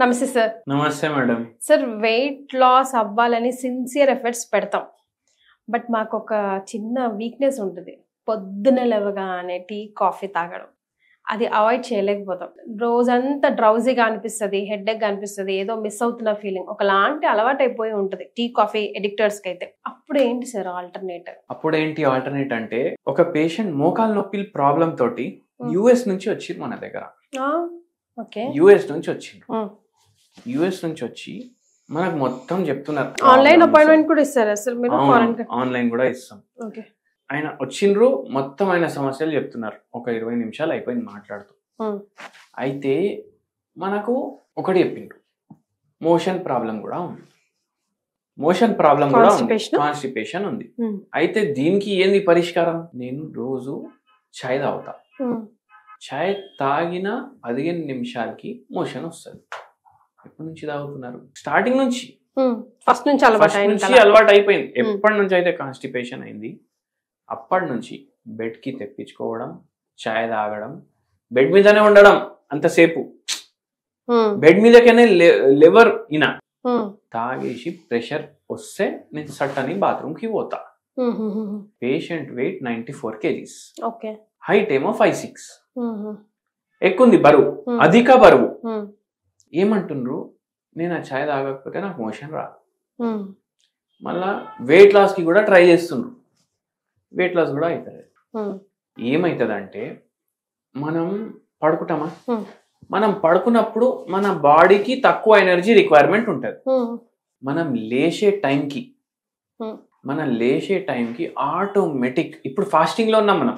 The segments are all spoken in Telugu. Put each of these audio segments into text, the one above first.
నమస్తే సార్. నమస్తే మేడం. సార్ వెయిట్ లాస్ అవ్వాలని సిన్సియర్ ఎఫర్ట్స్ పెడతాం. బట్ మాకు ఒక చిన్న వీక్నెస్ ఉంటుంది. పొద్దున లేవగానే టీ కాఫీ తాగడం అది అవాయిడ్ చేయలేకపోతాం. రోజంతా డ్రౌజీగా అనిపిస్తుంది, హెడ్ఏక్ అనిపిస్తుంది, ఏదో మిస్ అవుతున్న ఫీలింగ్ ఒకలాంటి అలవాటు అయిపోయి ఉంటుంది టీ కాఫీ ఎడిక్టర్స్కి అయితే. అప్పుడు ఏంటి సార్ ఆల్టర్నేట్? అప్పుడు ఏంటి ఆల్టర్నేట్ అంటే, ఒక పేషెంట్ మోకాలు నొప్పి ప్రాబ్లం తోటి యుఎస్ నుంచి వచ్చింది మన దగ్గర. యుఎస్ నుంచి వచ్చింది. యుఎస్ నుంచి వచ్చి మనకు మొత్తం చెప్తున్నారు. ఆన్లైన్ అపాయింట్మెంట్ కూడా ఇస్తారు అసలు మీరు? ఆన్లైన్ కూడా ఇస్తాం. ఆయన వచ్చిండ్రు, మొత్తం ఆయన సమస్యలు చెప్తున్నారు. ఒక 20 నిమిషాలు అయిపోయింది మాట్లాడుతూ. అయితే మనకు ఒకటి చెప్పిండ్రు, మోషన్ ప్రాబ్లం కూడా ఉంది. మోషన్ ప్రాబ్లం కూడా ఉంది, కాన్స్టిపేషన్ ఉంది. అయితే దీనికి ఏంది పరిష్కారం? నేను రోజు చాయ్ తాగుతా. చాయ్ తాగిన 15 నిమిషాలకి మోషన్ వస్తుంది. ఎప్పటి నుంచి తాగుతున్నారు? స్టార్టింగ్ నుంచి, ఫస్ట్ నుంచి అలవాటు అయిపోయింది. ఎప్పటి నుంచి అయితే కాన్స్టిపేషన్ అయింది అప్పటి నుంచి బెడ్ కి తెప్పించుకోవడం, చాయ్ తాగడం, బెడ్ మీదనే ఉండడం అంతసేపు. బెడ్ మీదకనే లెవర్ ఇన తాగేసి ప్రెషర్ వస్తే నేను సట్టని బాత్రూమ్ కి పోతా. పేషెంట్ వెయిట్ 94 kgs, హైట్ ఏమో 5'6". ఎక్కుంది బరువు, అధిక బరువు. ఏమంటుండ్రు, నేను ఆ ఛాయ్ తాగకపోతే నాకు మోషన్ రాదు. మళ్ళా వెయిట్ లాస్ కి కూడా ట్రై చేస్తుండ్రు. వెయిట్ లాస్ కూడా అవుతుంది. ఏమవుతుంది అంటే, మనం పడుకుంటామా, మనం పడుకున్నప్పుడు మన బాడీకి తక్కువ ఎనర్జీ రిక్వైర్మెంట్ ఉంటుంది. మనం లేచే టైంకి ఆటోమేటిక్, ఇప్పుడు ఫాస్టింగ్ లో ఉన్నాం మనం,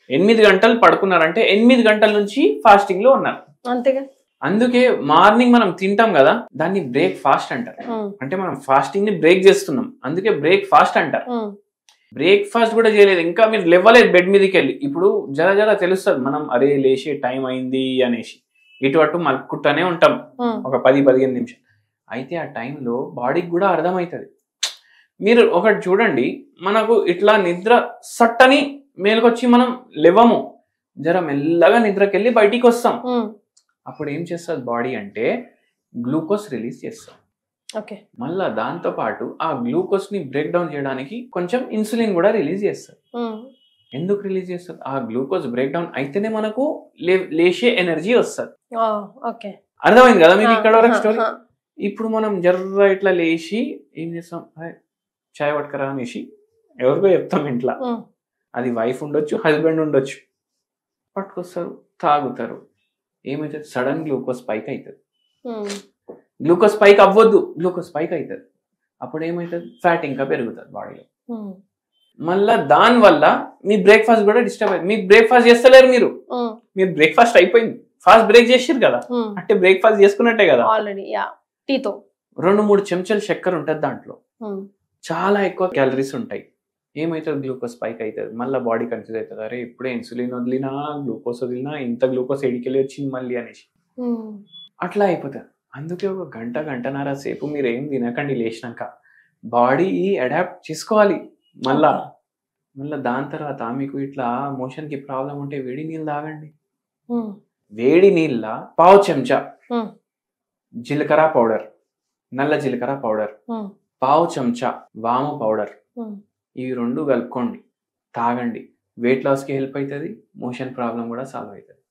8 గంటలు పడుకున్నారంటే 8 గంటల నుంచి ఫాస్టింగ్ లో ఉన్నారు. అంతేగా. అందుకే మార్నింగ్ మనం తింటాం కదా, దాన్ని బ్రేక్ ఫాస్ట్ అంటారు. అంటే మనం ఫాస్టింగ్ ని బ్రేక్ చేస్తున్నాం, అందుకే బ్రేక్ ఫాస్ట్ అంటారు. బ్రేక్ఫాస్ట్ కూడా చేయలేదు, ఇంకా మీరు లేవలేదు బెడ్ మీదకి వెళ్ళి. ఇప్పుడు జర తెలుస్తుంది మనం, అరే లేచే టైం అయింది అనేసి ఇటు అటు మలుపుకుంటానే ఉంటాం ఒక 10-15 నిమిషాలు. అయితే ఆ టైంలో బాడీకి కూడా అర్థమవుతుంది. మీరు ఒకటి చూడండి, మనకు ఇట్లా నిద్ర సట్టని మేలుకొచ్చి మనం లేవము, జర మెల్లగా నిద్రకెళ్ళి బయటికి వస్తాం. అప్పుడు ఏం చేస్తుంది బాడీ అంటే, గ్లూకోజ్ రిలీజ్ చేస్తాం. మళ్ళా దాంతో పాటు ఆ గ్లూకోజ్ ని బ్రేక్ డౌన్ చేయడానికి కొంచెం ఇన్సులిన్ కూడా రిలీజ్ చేస్తారు. ఎందుకు రిలీజ్ చేస్తారు? ఆ గ్లూకోజ్ బ్రేక్ డౌన్ అయితేనే మనకు లేచే ఎనర్జీ వస్తుంది. అర్థమైంది కదా మీకు ఇక్కడ వరకు స్టోరీ? ఇప్పుడు మనం జర్ర ఇట్లా లేచి ఏం చేస్తాం, చాయ్ పట్టుకరా అనేసి ఎవరికో చెప్తాం ఇంట్లో. అది వైఫ్ ఉండొచ్చు, హస్బెండ్ ఉండొచ్చు. పట్టుకొస్తారు, తాగుతారు. ఏమైతుంది? సడన్ గ్లూకోజ్ స్పైక్ అవుతుంది. గ్లూకోజ్ స్పైక్ అవ్వద్దు, గ్లూకోజ్ స్పైక్ అవుతుంది. అప్పుడు ఏమవుతుంది? ఫ్యాట్ ఇంకా పెరుగుతుంది బాడీలో. మళ్ళా దాని వల్ల మీ బ్రేక్ఫాస్ట్ కూడా డిస్టర్బ్ అయింది. మీరు బ్రేక్ఫాస్ట్ చేస్తలేరు, మీరు బ్రేక్ఫాస్ట్ అయిపోయింది, ఫాస్ట్ బ్రేక్ చేసారు కదా, అంటే బ్రేక్ఫాస్ట్ చేసుకున్నట్టే కదా. 2-3 చెంచాలు చక్కెర ఉంటుంది దాంట్లో, చాలా ఎక్కువ క్యాలరీస్ ఉంటాయి. ఏమవుతుంది? గ్లూకోజ్ స్పైక్ అవుతుంది. మళ్ళీ బాడీ కన్ఫ్యూజ్ అవుతుంది, అరే ఇప్పుడే ఇన్సులిన్ వదిలినా, గ్లూకోజ్ వదిలినా, ఇంత గ్లూకోజ్ ఎడికెళ్ళి వచ్చింది మళ్ళీ అనేసి అట్లా అయిపోతుంది. అందుకే ఒక గంటన్నర సేపు మీరు ఏం తినకండి లేచినాక, బాడీ అడాప్ట్ చేసుకోవాలి. మళ్ళా దాని తర్వాత మీకు ఇట్లా మోషన్ కి ప్రాబ్లం ఉంటే వేడి నీళ్ళు తాగండి. వేడి నీళ్ళ 1/2 చెంచా జీలకర్ర పౌడర్, నల్ల జీలకర్ర పౌడర్, 1/2 చెంచా వాము పౌడర్, ఇవి 2 కలుపుకోండి, తాగండి. వెయిట్ లాస్ కి హెల్ప్ అవుతుంది, మోషన్ ప్రాబ్లం కూడా సాల్వ్ అవుతుంది.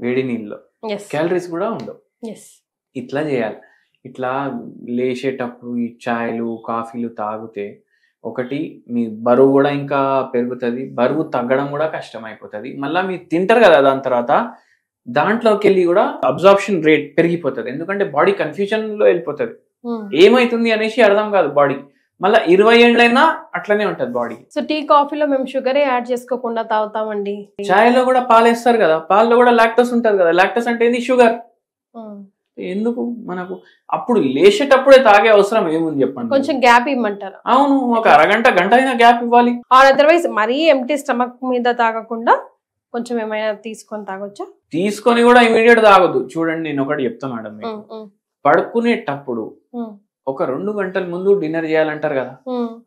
వేడి నీళ్ళలో క్యాలరీస్ కూడా ఉండవు. ఇట్లా చేయాలి. ఇట్లా లేచేటప్పుడు ఈ చాయ్లు కాఫీలు తాగితే ఒకటి మీ బరువు కూడా ఇంకా పెరుగుతుంది, బరువు తగ్గడం కూడా కష్టం అయిపోతుంది. మళ్ళీ మీరు తింటారు కదా, దాని తర్వాత దాంట్లోకి వెళ్ళి కూడా అబ్జార్ప్షన్ రేట్ పెరిగిపోతుంది. ఎందుకంటే బాడీ కన్ఫ్యూజన్ లో వెళ్ళిపోతుంది, ఏమైతుంది అనేసి అర్థం కాదు బాడీ. మళ్ళీ 20 ఏళ్ళైనా అట్లనే ఉంటది బాడీ. సో టీ కాఫీలో మేము షుగర్ యాడ్ చేసుకోకుండా తాగుతామండి. చాయ్ లో కూడా పాలు వేస్తారు కదా, పాలలో కూడా లాక్టోస్ ఉంటది కదా. లాక్టోస్ అంటే ఏంది? షుగర్. ఎందుకు మనకు అప్పుడు లేచేటప్పుడే తాగే అవసరం ఏముంది చెప్పండి? కొంచెం గ్యాప్ ఇవ్వమంటారు. అవును, ఒక అరగంట గంట అయినా గ్యాప్ ఇవ్వాలి. అదర్వైజ్ మరీ ఎంటీ స్టమక్ మీద తాగకుండా కొంచెం ఏమైనా తీసుకొని తాగొచ్చా? తీసుకొని కూడా ఇమీడియట్ తాగొద్దు. చూడండి, నేను ఒకటి చెప్తా మేడం, పడుకునేటప్పుడు ఒక 2 గంటల ముందు డిన్నర్ చేయాలంటారు కదా,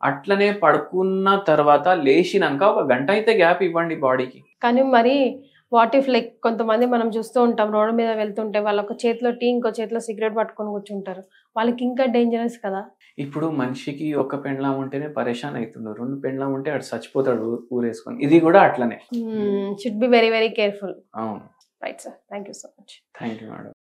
అట్లనే పడుకున్న తర్వాత లేచినాక 1 గంట అయితే గ్యాప్ ఇవ్వండి బాడీకి. కానీ మరి వాట్ ఇఫ్ లైక్ కొంతమంది మనం చూస్తూ ఉంటాం రోడ్డు మీద వెళ్తుంటే వాళ్ళ ఒక చేతిలో టీ ఇంకో చేతిలో సిగరెట్ పట్టుకొని కూర్చుంటారు, వాళ్ళకి ఇంకా డేంజరస్ కదా. ఇప్పుడు మనిషికి ఒక పెండ్లాం ఉంటేనే పరేషాన్ అవుతుండు, 2 పెండ్లాం ఉంటే అటు చచ్చిపోతాడు ఊరేసుకొని. ఇది కూడా అట్లనే. Should be very very careful. అవును. Right sir, thank you so much. Thank you madam.